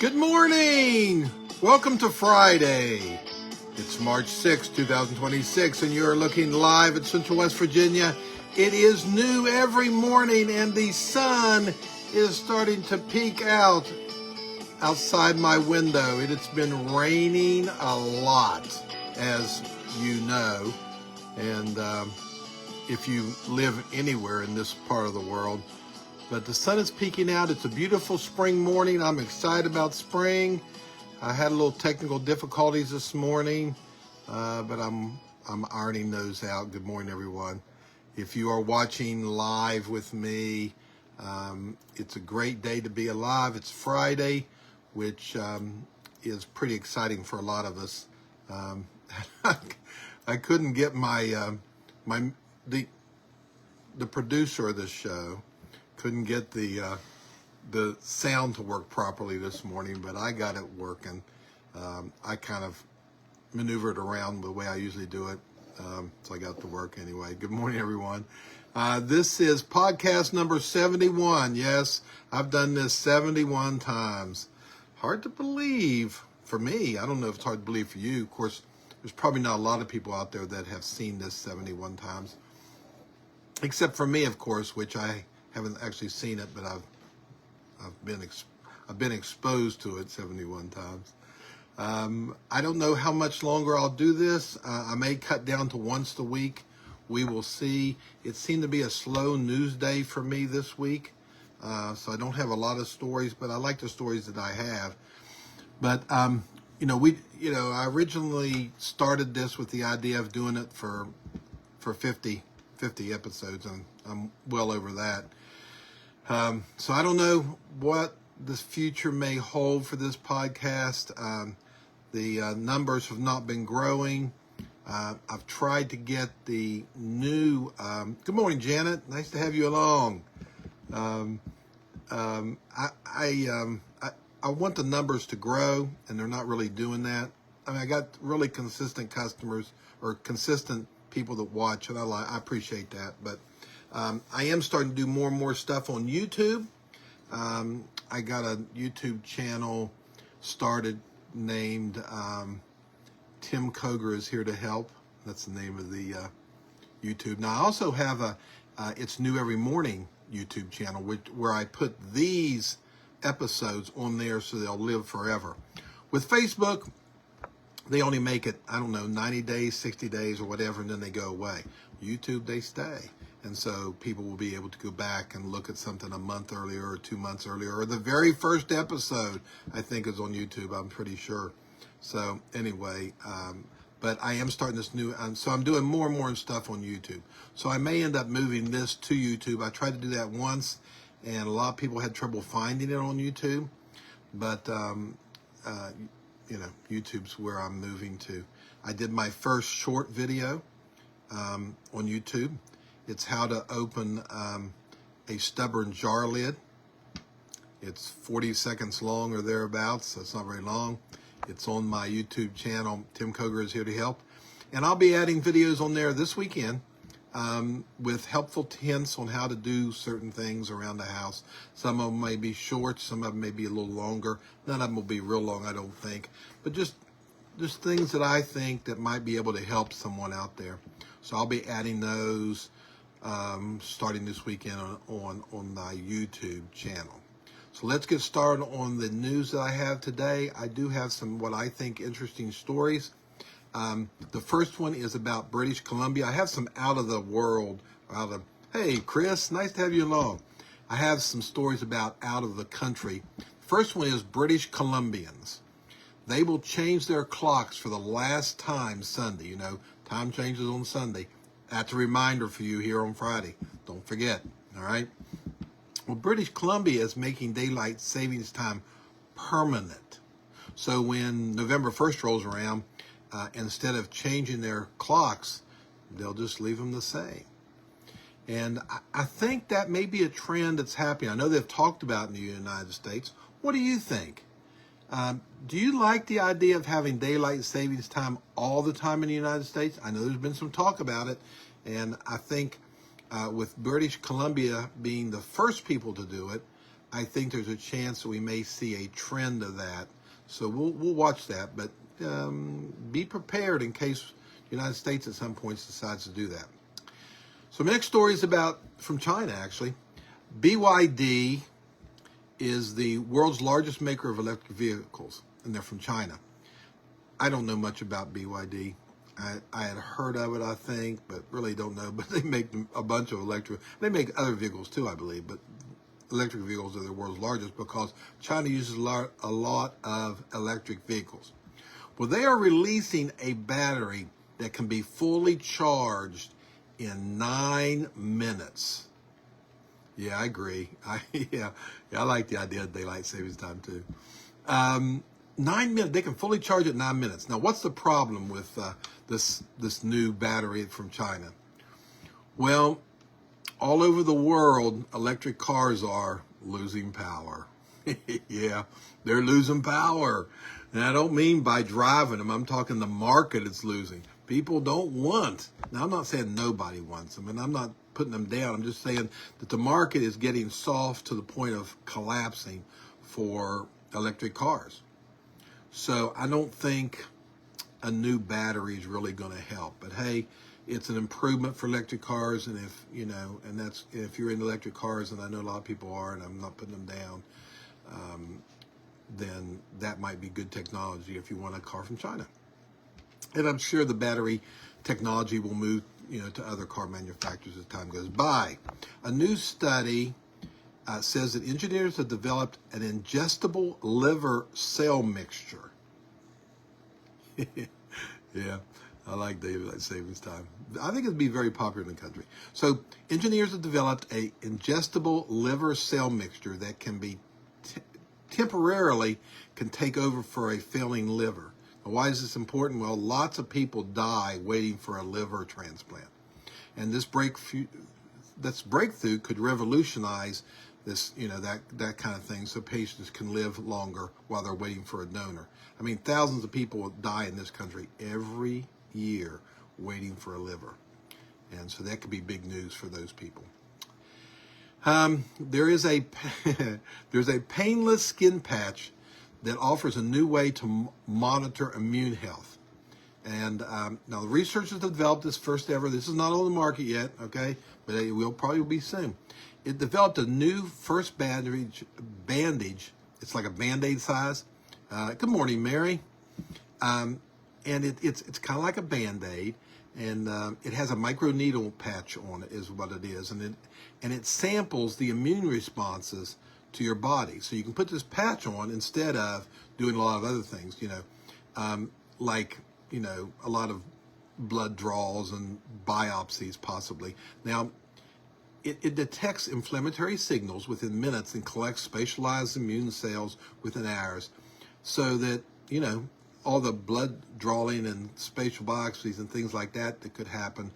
Good morning! Welcome to Friday. It's March 6, 2026, and you're looking live at Central West Virginia. It is new every morning, and the sun is starting to peek out outside my window. It's been raining a lot, as you know, and if you live anywhere in this part of the world. But the sun is peeking out. It's a beautiful spring morning. I'm excited about spring. I had a little technical difficulties this morning, but I'm ironing those out. Good morning, everyone. If you are watching live with me, it's a great day to be alive. It's Friday, which is pretty exciting for a lot of us. I couldn't get the producer of this show. Couldn't get the sound to work properly this morning, but I got it working. I kind of maneuvered around the way I usually do it, so I got to work anyway. Good morning, everyone. This is podcast number 71. Yes, I've done this 71 times. Hard to believe for me. I don't know if it's hard to believe for you. Of course, there's probably not a lot of people out there that have seen this 71 times, except for me, of course, which I haven't actually seen it, but I've been exposed to it 71 times. I don't know how much longer I'll do this. I may cut down to once a week. We will see. It seemed to be a slow news day for me this week, so I don't have a lot of stories, but I like the stories that I have. But I originally started this with the idea of doing it for 50 episodes, and I'm well over that. So I don't know what the future may hold for this podcast. The numbers have not been growing. I've tried to get the new, good morning, Janet. Nice to have you along. I want the numbers to grow, and they're not really doing that. I mean, I got really consistent customers or consistent people that watch, and I appreciate that. But I am starting to do more and more stuff on YouTube. I got a YouTube channel started named Tim Koger is Here to Help. That's the name of the YouTube. Now, I also have a It's New Every Morning YouTube channel, where I put these episodes on there so they'll live forever. With Facebook, they only make it, 90 days, 60 days, or whatever, and then they go away. YouTube, they stay. And so people will be able to go back and look at something a month earlier or 2 months earlier, or the very first episode, I think, is on YouTube, I'm pretty sure. So anyway, but I am starting this new, so I'm doing more and more stuff on YouTube. So I may end up moving this to YouTube. I tried to do that once, and a lot of people had trouble finding it on YouTube. But, YouTube's where I'm moving to. I did my first short video on YouTube. It's how to open a stubborn jar lid. It's 40 seconds long or thereabouts, so it's not very long. It's on my YouTube channel, Tim Koger is Here to Help. And I'll be adding videos on there this weekend with helpful hints on how to do certain things around the house. Some of them may be short, some of them may be a little longer. None of them will be real long, I don't think. But just things that I think that might be able to help someone out there. So I'll be adding those starting this weekend on my YouTube channel. So let's get started on the news that I have today. I do have some what I think interesting stories. The first one is about British Columbia. I have some hey, Chris, nice to have you along. I have some stories about out of the country. First one is British Columbians. They will change their clocks for the last time Sunday. Time changes on Sunday. That's a reminder for you here on Friday. Don't forget, all right? Well, British Columbia is making daylight savings time permanent. So when November 1st rolls around, instead of changing their clocks, they'll just leave them the same. And I think that may be a trend that's happening. I know they've talked about it in the United States. What do you think? Do you like the idea of having daylight savings time all the time in the United States? I know there's been some talk about it, and I think with British Columbia being the first people to do it, I think there's a chance that we may see a trend of that. So we'll watch that, but be prepared in case the United States at some point decides to do that. So my next story is about from China, actually. BYD is the world's largest maker of electric vehicles, and they're from China. I don't know much about BYD. I had heard of it, I think, but really don't know. But they make a bunch of electric. They make other vehicles too, I believe, but electric vehicles are the world's largest because China uses a lot of electric vehicles. Well, they are releasing a battery that can be fully charged in 9 minutes. Yeah, I agree. I like the idea of daylight savings time too. 9 minutes, they can fully charge it in 9 minutes. Now, what's the problem with this new battery from China? Well, all over the world, electric cars are losing power. Yeah, they're losing power. And I don't mean by driving them. I'm talking the market is losing. People don't want. Now, I'm not saying nobody wants them, and I'm not putting them down. I'm just saying that the market is getting soft to the point of collapsing for electric cars. So I don't think a new battery is really going to help. But hey, it's an improvement for electric cars, and if you're in electric cars, and I know a lot of people are, and I'm not putting them down, then that might be good technology if you want a car from China. And I'm sure the battery technology will move, to other car manufacturers as time goes by. A new study says that engineers have developed an ingestible liver cell mixture. Yeah, I like daylight savings time. I think it'd be very popular in the country. So engineers have developed a ingestible liver cell mixture that can be temporarily can take over for a failing liver. Now, why is this important? Well, lots of people die waiting for a liver transplant. And this breakthrough could revolutionize this, that kind of thing, so patients can live longer while they're waiting for a donor. I mean, thousands of people die in this country every year waiting for a liver. And so that could be big news for those people. There's a painless skin patch that offers a new way to monitor immune health. And now the researchers have developed this first ever. This is not on the market yet, okay? But it will probably be soon. It developed a new first bandage. It's like a Band-Aid size. Good morning, Mary. And it's kind of like a Band-Aid, and it has a microneedle patch on it, is what it is, and it samples the immune responses to your body. So you can put this patch on instead of doing a lot of other things, like a lot of blood draws and biopsies possibly. Now, it detects inflammatory signals within minutes and collects specialized immune cells within hours, so that all the blood drawing and spatial biopsies and things like that could happen.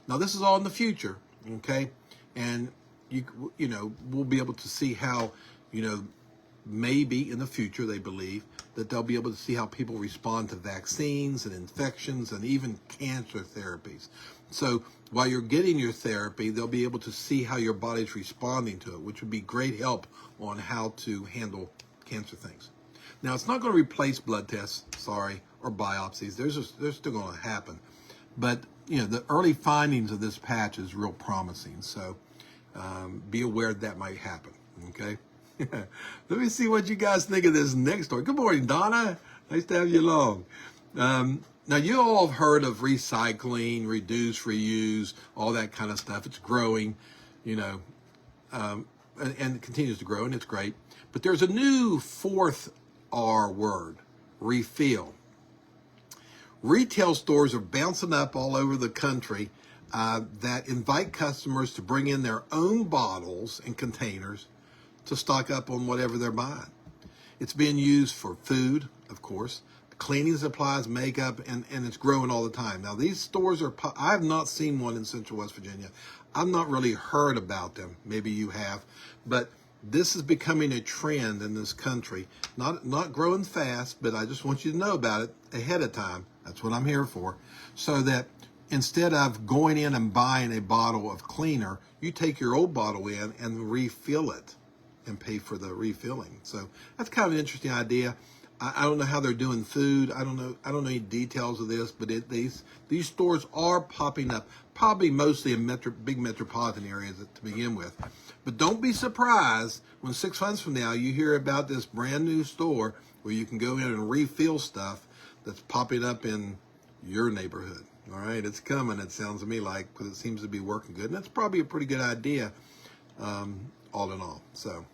Now, this is all in the future, okay? And we'll be able to see how, maybe in the future they believe that they'll be able to see how people respond to vaccines and infections and even cancer therapies. So while you're getting your therapy, they'll be able to see how your body's responding to it, which would be great help on how to handle cancer things. Now, it's not going to replace blood tests, or biopsies. They're still going to happen. But, the early findings of this patch is real promising. So be aware that might happen, okay? Let me see what you guys think of this next story. Good morning, Donna. Nice to have you along. Now, you all have heard of recycling, reduce, reuse, all that kind of stuff. It's growing, and it continues to grow, and it's great. But there's a new fourth R word, refill. Retail stores are bouncing up all over the country that invite customers to bring in their own bottles and containers to stock up on whatever they're buying. It's being used for food, of course, cleaning supplies, makeup, and it's growing all the time. Now, these stores I have not seen one in Central West Virginia. I've not really heard about them. Maybe you have, but this is becoming a trend in this country. Not growing fast, but I just want you to know about it ahead of time. That's what I'm here for. So that instead of going in and buying a bottle of cleaner, you take your old bottle in and refill it. and pay for the refilling. So that's kind of an interesting idea. I don't know how they're doing food. I don't know any details of this, but these stores are popping up, probably mostly in big metropolitan areas to begin with. But don't be surprised when 6 months from now you hear about this brand new store where you can go in and refill stuff that's popping up in your neighborhood. All right, it's coming. It sounds to me like, because it seems to be working good, and that's probably a pretty good idea, all in all. So.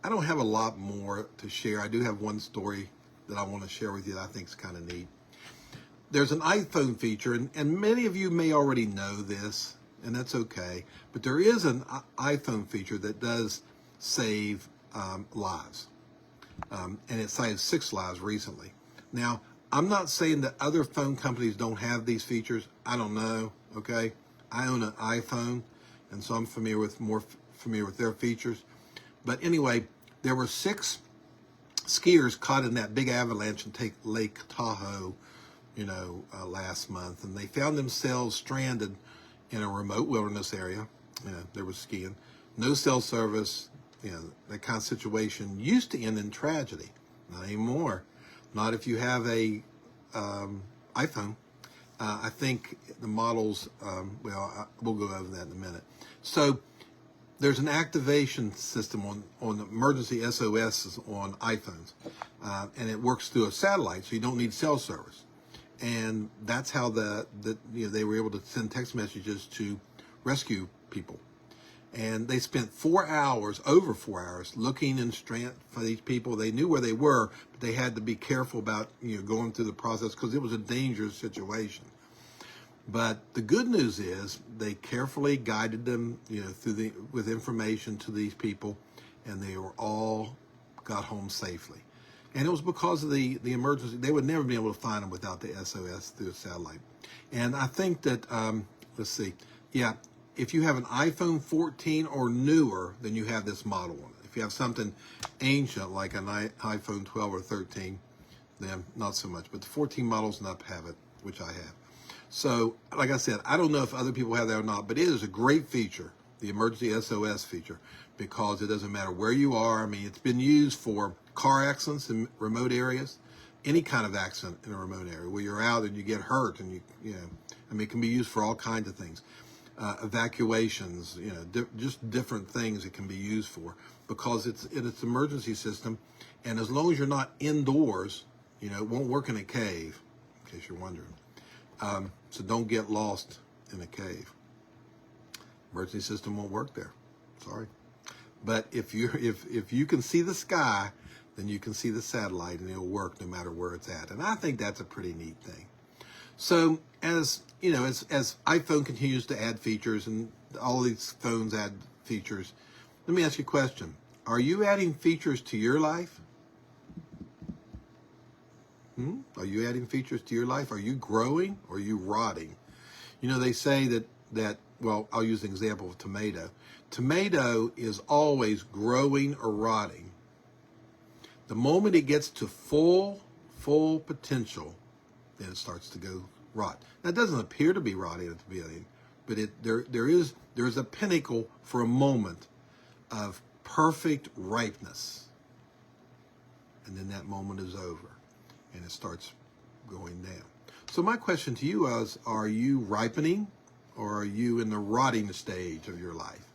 I don't have a lot more to share. I do have one story that I want to share with you that I think is kind of neat. There's an iPhone feature, and many of you may already know this, and that's okay, but there is an iPhone feature that does save lives, and it saved 6 lives recently. Now, I'm not saying that other phone companies don't have these features. I don't know, okay? I own an iPhone, and so I'm more familiar with their features. But anyway, there were 6 skiers caught in that big avalanche in Lake Tahoe, last month, and they found themselves stranded in a remote wilderness area. They were skiing, no cell service. That kind of situation used to end in tragedy. Not anymore. Not if you have a iPhone. I think the models. We'll go over that in a minute. So. There's an activation system on emergency SOS on iPhones, and it works through a satellite, so you don't need cell service. And that's how they were able to send text messages to rescue people. And they spent over 4 hours, looking for these people. They knew where they were, but they had to be careful about going through the process because it was a dangerous situation. But the good news is they carefully guided them, with information to these people, and they were all got home safely. And it was because of the emergency. They would never be able to find them without the SOS through a satellite. And I think that, let's see, if you have an iPhone 14 or newer, then you have this model on it. If you have something ancient like an iPhone 12 or 13, then not so much. But the 14 models and up have it, which I have. So, like I said, I don't know if other people have that or not, but it is a great feature, the emergency SOS feature, because it doesn't matter where you are. I mean, it's been used for car accidents in remote areas, any kind of accident in a remote area where you're out and you get hurt, and it can be used for all kinds of things, evacuations, just different things it can be used for, because it's an emergency system, and as long as you're not indoors, it won't work in a cave, in case you're wondering. So don't get lost in a cave. Emergency system won't work there. Sorry. But if you can see the sky, then you can see the satellite, and it'll work no matter where it's at. And I think that's a pretty neat thing. So as iPhone continues to add features, and all these phones add features, let me ask you a question. Are you adding features to your life? Are you adding features to your life? Are you growing, or are you rotting? They say that well, I'll use an example of tomato. Tomato is always growing or rotting. The moment it gets to full potential, then it starts to go rot. Now, it doesn't appear to be rotting at the beginning, but there is a pinnacle for a moment of perfect ripeness. And then that moment is over, and it starts going down. So my question to you is, are you ripening, or are you in the rotting stage of your life?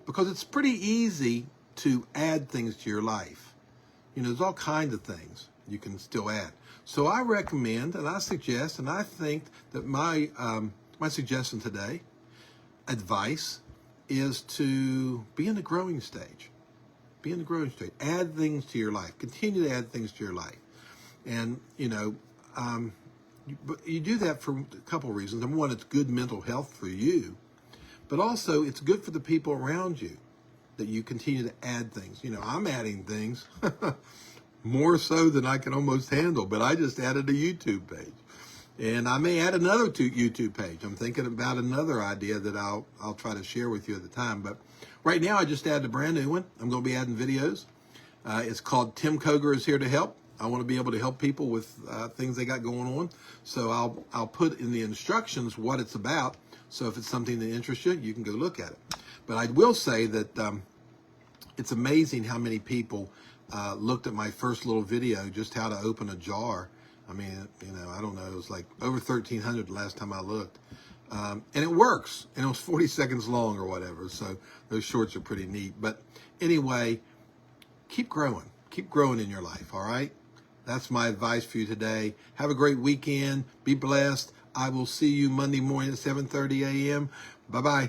Because it's pretty easy to add things to your life. There's all kinds of things you can still add. So I recommend, and I suggest, and I think that my suggestion today, advice, is to be in the growing stage. Be in the growing stage. Add things to your life. Continue to add things to your life. And, you do that for a couple of reasons. Number one, it's good mental health for you, but also it's good for the people around you that you continue to add things. I'm adding things more so than I can almost handle, but I just added a YouTube page, and I may add another YouTube page. I'm thinking about another idea that I'll try to share with you at the time, but right now I just added a brand new one. I'm going to be adding videos. It's called Tim Koger is Here to Help. I want to be able to help people with things they got going on. So I'll put in the instructions what it's about. So if it's something that interests you, you can go look at it. But I will say that it's amazing how many people looked at my first little video, just how to open a jar. I mean, I don't know, it was like over 1,300 the last time I looked. And it works, and it was 40 seconds long or whatever. So those shorts are pretty neat. But anyway, keep growing in your life. All right. That's my advice for you today. Have a great weekend. Be blessed. I will see you Monday morning at 7:30 a.m. Bye-bye.